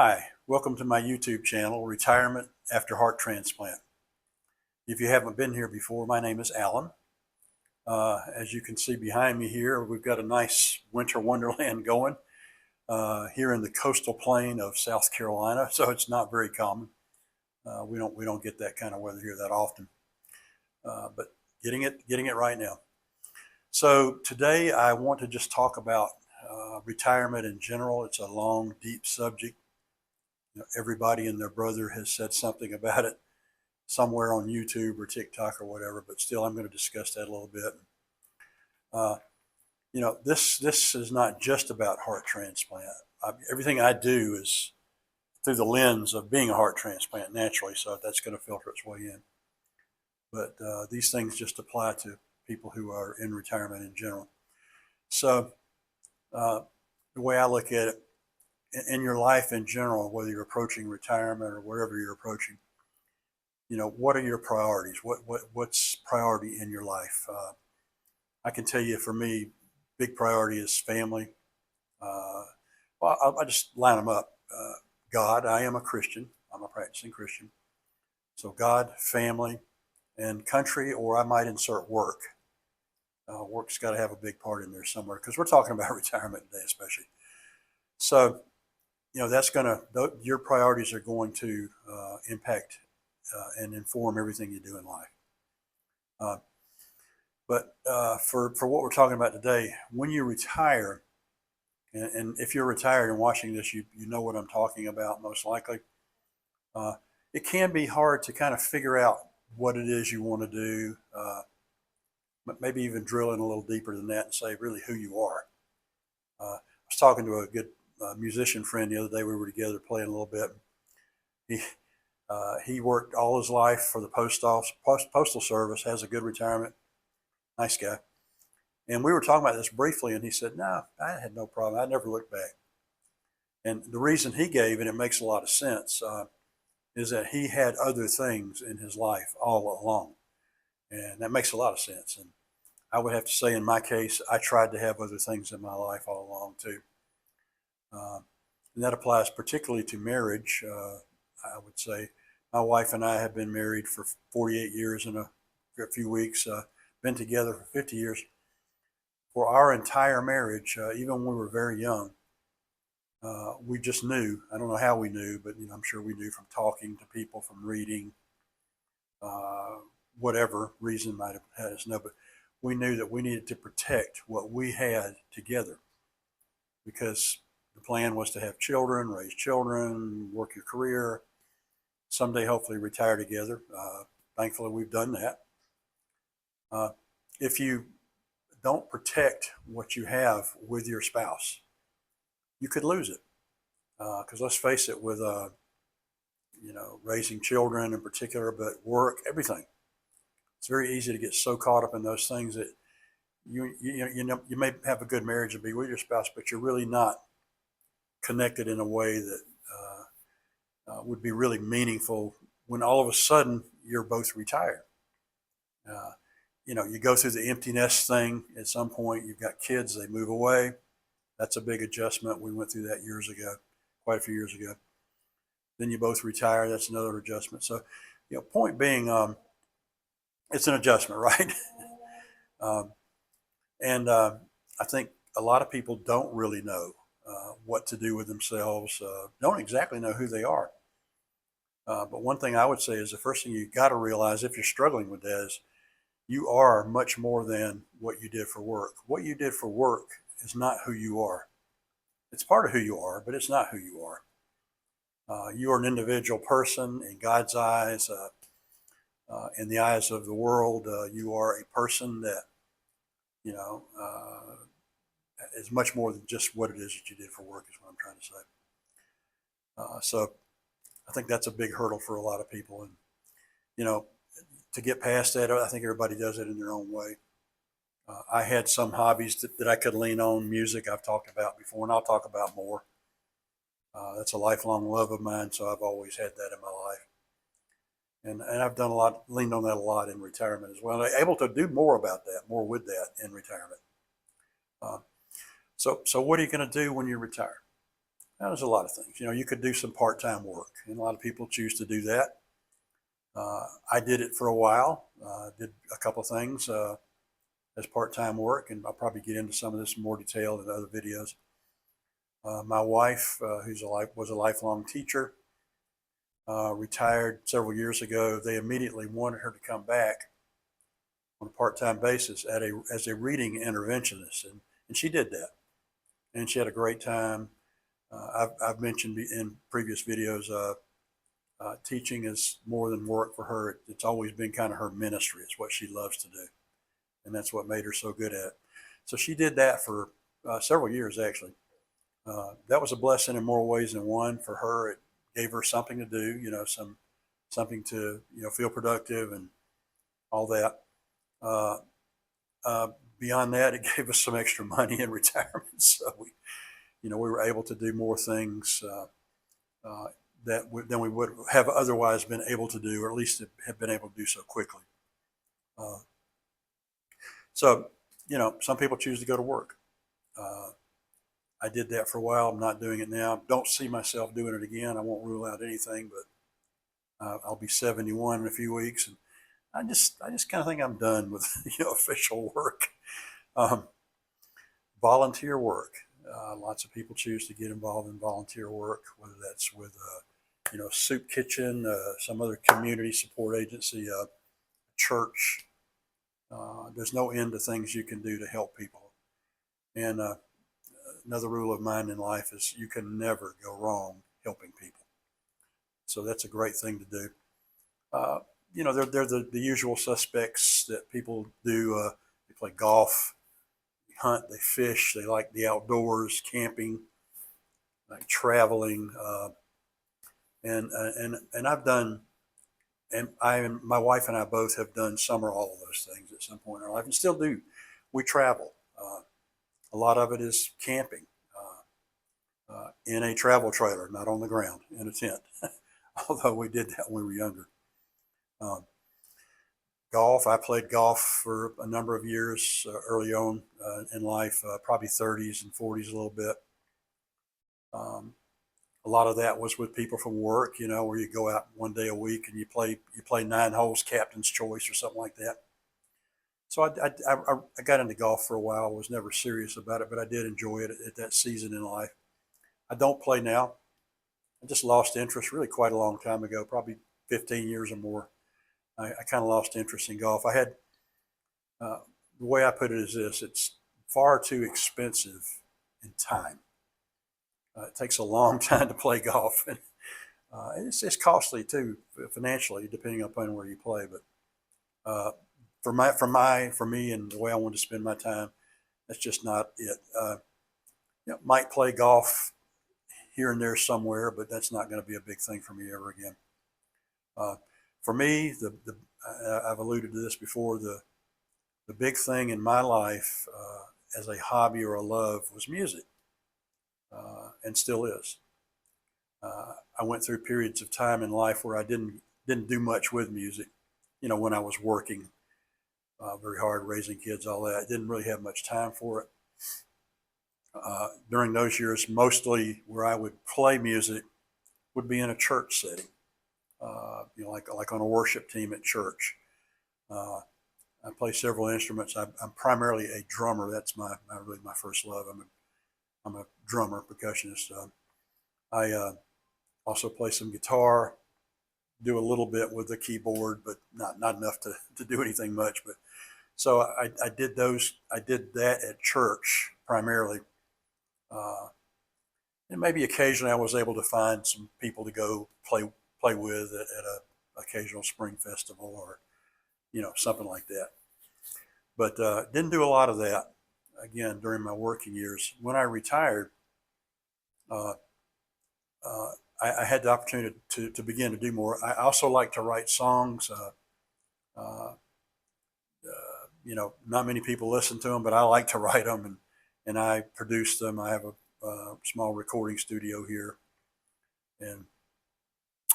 Hi, welcome to my YouTube channel, Retirement After Heart Transplant. If you haven't been here before, my name is Alan. As you can see behind me here, we've got a nice winter wonderland going here in the coastal plain of South Carolina, so it's not very common. We don't get that kind of weather here that often, but getting it right now. So today I want to just talk about retirement in general. It's a long, deep subject. Everybody and their brother has said something about it somewhere on YouTube or TikTok or whatever, but still I'm going to discuss that a little bit. This is not just about heart transplant. Everything I do is through the lens of being a heart transplant naturally, so that's going to filter its way in. But these things just apply to people who are in retirement in general. So the way I look at it, in your life in general, whether you're approaching retirement or whatever you're approaching, what are your priorities? What's priority in your life? I can tell you, for me, big priority is family. I'll just line them up. God, I am a Christian. I'm a practicing Christian. So God, family, and country, or I might insert work. Work's got to have a big part in there somewhere because we're talking about retirement today, especially. So that's your priorities are going to impact and inform everything you do in life. But for what we're talking about today, when you retire, and if you're retired and watching this, you know what I'm talking about most likely. It can be hard to kind of figure out what it is you want to do, but maybe even drill in a little deeper than that and say really who you are. I was talking to a good musician friend the other day. We were together playing a little bit. He worked all his life for the postal service, has a good retirement, nice guy. And we were talking about this briefly, and he said, "No, I had no problem. I never looked back." And the reason he gave, and it makes a lot of sense, is that he had other things in his life all along, and that makes a lot of sense. And I would have to say, in my case, I tried to have other things in my life all along too. And that applies particularly to marriage. I would say my wife and I have been married for 48 years in a few weeks, been together for 50 years. For our entire marriage, even when we were very young, we just knew. I don't know how we knew, but I'm sure we knew from talking to people, from reading, whatever reason might have had us know. But we knew that we needed to protect what we had together, because the plan was to have children, raise children, work your career, someday hopefully retire together. Thankfully, we've done that. If you don't protect what you have with your spouse, you could lose it. Because let's face it, with raising children in particular, but work, everything, it's very easy to get so caught up in those things that you may have a good marriage and be with your spouse, but you're really not connected in a way that would be really meaningful when all of a sudden you're both retired. You go through the empty nest thing at some point. You've got kids, they move away. That's a big adjustment. We went through that years ago, quite a few years ago. Then you both retire. That's another adjustment. So, point being, it's an adjustment, right? And I think a lot of people don't really know what to do with themselves, don't exactly know who they are. But one thing I would say is the first thing you got to realize if you're struggling with that is you are much more than what you did for work. What you did for work is not who you are. It's part of who you are, but it's not who you are. You are an individual person in God's eyes. In the eyes of the world, you are a person that, is much more than just what it is that you did for work, is what I'm trying to say. So I think that's a big hurdle for a lot of people. And, to get past that, I think everybody does it in their own way. I had some hobbies that I could lean on. Music I've talked about before, and I'll talk about more. That's a lifelong love of mine, so I've always had that in my life. And I've done leaned on that a lot in retirement as well. I'm able to do more with that in retirement. So what are you going to do when you retire? Now, there's a lot of things. You could do some part-time work, and a lot of people choose to do that. I did it for a while. Did a couple of things as part-time work, and I'll probably get into some of this in more detail in other videos. My wife, was a lifelong teacher, retired several years ago. They immediately wanted her to come back on a part-time basis as a reading interventionist, and she did that, and she had a great time. I've mentioned in previous videos, teaching is more than work for her. It's always been kind of her ministry. It's what she loves to do, and that's what made her so good at it. So she did that for several years, actually. That was a blessing in more ways than one for her. It gave her something to do, something to feel productive and all that. Beyond that, it gave us some extra money in retirement, so we were able to do more things than we would have otherwise been able to do, or at least have been able to do so quickly. So, some people choose to go to work. I did that for a while. I'm not doing it now. Don't see myself doing it again. I won't rule out anything, but I'll be 71 in a few weeks, and I just kind of think I'm done with official work. Volunteer work. Lots of people choose to get involved in volunteer work, whether that's with soup kitchen, some other community support agency, church. There's no end to things you can do to help people. And another rule of mine in life is you can never go wrong helping people. So that's a great thing to do. They're the usual suspects that people do. They play golf, they hunt, they fish, they like the outdoors, camping, like traveling. And I've done, and my wife and I both have done some or all of those things at some point in our life, and still do. We travel. A lot of it is camping in a travel trailer, not on the ground, in a tent. Although we did that when we were younger. Golf. I played golf for a number of years early on in life, probably 30s and 40s a little bit. A lot of that was with people from work, where you go out one day a week and you play 9 holes, captain's choice or something like that. So I got into golf for a while. I was never serious about it, but I did enjoy it at that season in life. I don't play now. I just lost interest really quite a long time ago, probably 15 years or more. I kind of lost interest in golf. I had, the way I put it is this: it's far too expensive in time. It takes a long time to play golf, and it's costly too financially, depending upon where you play. But for me and the way I want to spend my time, that's just not it. Might play golf here and there somewhere, but that's not going to be a big thing for me ever again. For me, I've alluded to this before. The big thing in my life as a hobby or a love was music, and still is. I went through periods of time in life where I didn't do much with music. When I was working very hard, raising kids, all that, I didn't really have much time for it. During those years, mostly where I would play music would be in a church setting, like on a worship team at church. I play several instruments. I'm primarily a drummer. That's really my first love. I'm a drummer, percussionist. I also play some guitar, do a little bit with the keyboard, but not enough to do anything much. But so I did those. I did that at church primarily, and maybe occasionally I was able to find some people to go play with at a occasional spring festival or something like that. But didn't do a lot of that again during my working years. When I retired, I had the opportunity to begin to do more. I also like to write songs. Not many people listen to them, but I like to write them, and I produce them. I have a small recording studio here, and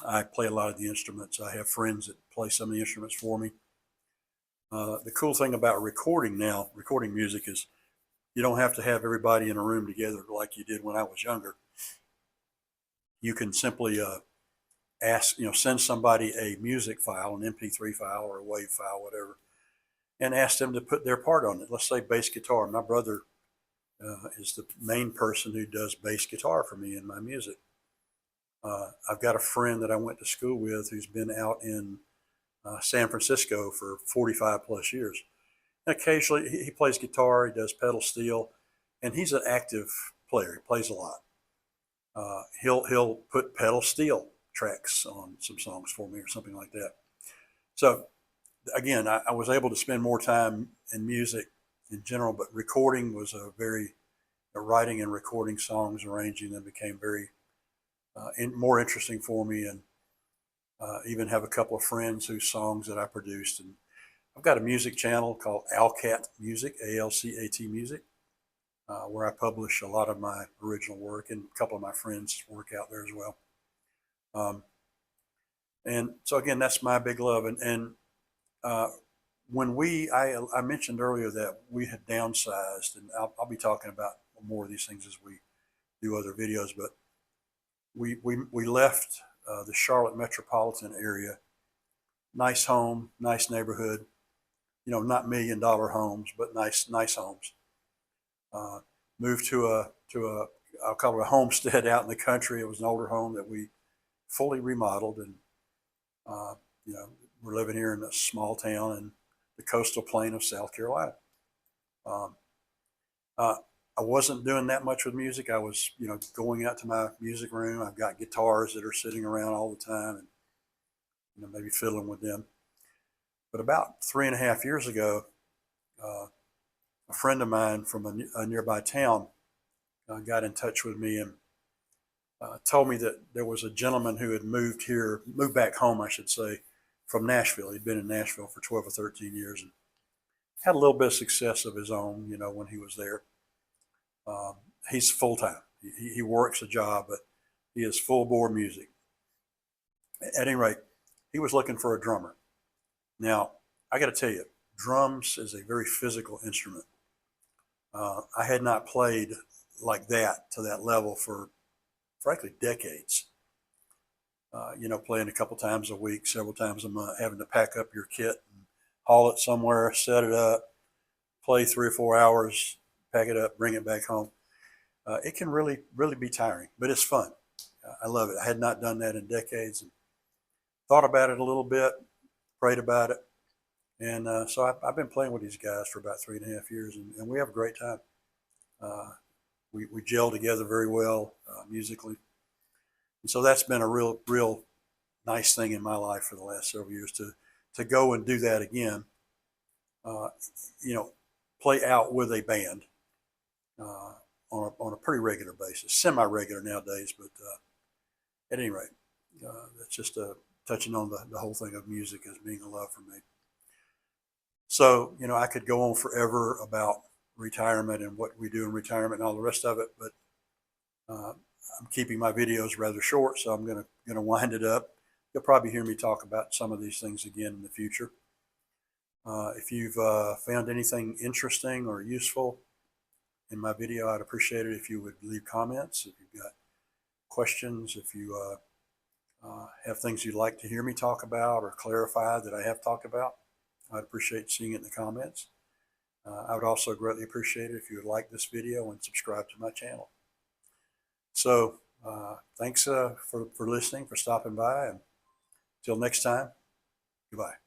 I play a lot of the instruments. I have friends that play some of the instruments for me. The cool thing about recording music, is you don't have to have everybody in a room together like you did when I was younger. you can simply ask, send somebody a music file, an MP3 file or a WAV file, whatever, and ask them to put their part on it. Let's say bass guitar. My brother is the main person who does bass guitar for me in my music. I've got a friend that I went to school with who's been out in San Francisco for 45 plus years. And occasionally he plays guitar, he does pedal steel, and he's an active player. He plays a lot. He'll put pedal steel tracks on some songs for me or something like that. So again, I was able to spend more time in music in general, but recording was writing and recording songs, arranging them became very more interesting for me, and even have a couple of friends whose songs that I produced. And I've got a music channel called Alcat Music, ALCAT Music, where I publish a lot of my original work, and a couple of my friends' work out there as well. And so again, that's my big love. And when I mentioned earlier that we had downsized, and I'll be talking about more of these things as we do other videos, but we left the Charlotte metropolitan area. Nice home, nice neighborhood, not $1 million homes, but nice homes. Moved to I'll call it a homestead out in the country. It was an older home that we fully remodeled, and we're living here in a small town in the coastal plain of South Carolina. I wasn't doing that much with music. I was, going out to my music room. I've got guitars that are sitting around all the time, and maybe fiddling with them. But about 3.5 years ago, a friend of mine from a nearby town got in touch with me and told me that there was a gentleman who had moved back home, I should say, from Nashville. He'd been in Nashville for 12 or 13 years and had a little bit of success of his own, when he was there. He's full-time. He works a job, but he is full bore music. At any rate, he was looking for a drummer. Now, I got to tell you, drums is a very physical instrument. I had not played like that to that level for, frankly, decades. Playing a couple times a week, several times a month, having to pack up your kit and haul it somewhere, set it up, play 3 or 4 hours, pack it up, bring it back home. It can really, really be tiring, but it's fun. I love it. I had not done that in decades, and thought about it a little bit, prayed about it. And so I've been playing with these guys for about 3.5 years, and we have a great time. We gel together very well musically. And so that's been a real nice thing in my life for the last several years to go and do that again. Play out with a band on a pretty regular basis, semi-regular nowadays, but at any rate, that's just touching on the whole thing of music as being a love for me. So, I could go on forever about retirement and what we do in retirement and all the rest of it, but I'm keeping my videos rather short, so I'm going to wind it up. You'll probably hear me talk about some of these things again in the future. If you've found anything interesting or useful in my video, I'd appreciate it if you would leave comments. If you've got questions, if you have things you'd like to hear me talk about or clarify that I have talked about, I'd appreciate seeing it in the comments. I would also greatly appreciate it if you would like this video and subscribe to my channel. So thanks for listening, for stopping by, and until next time, goodbye.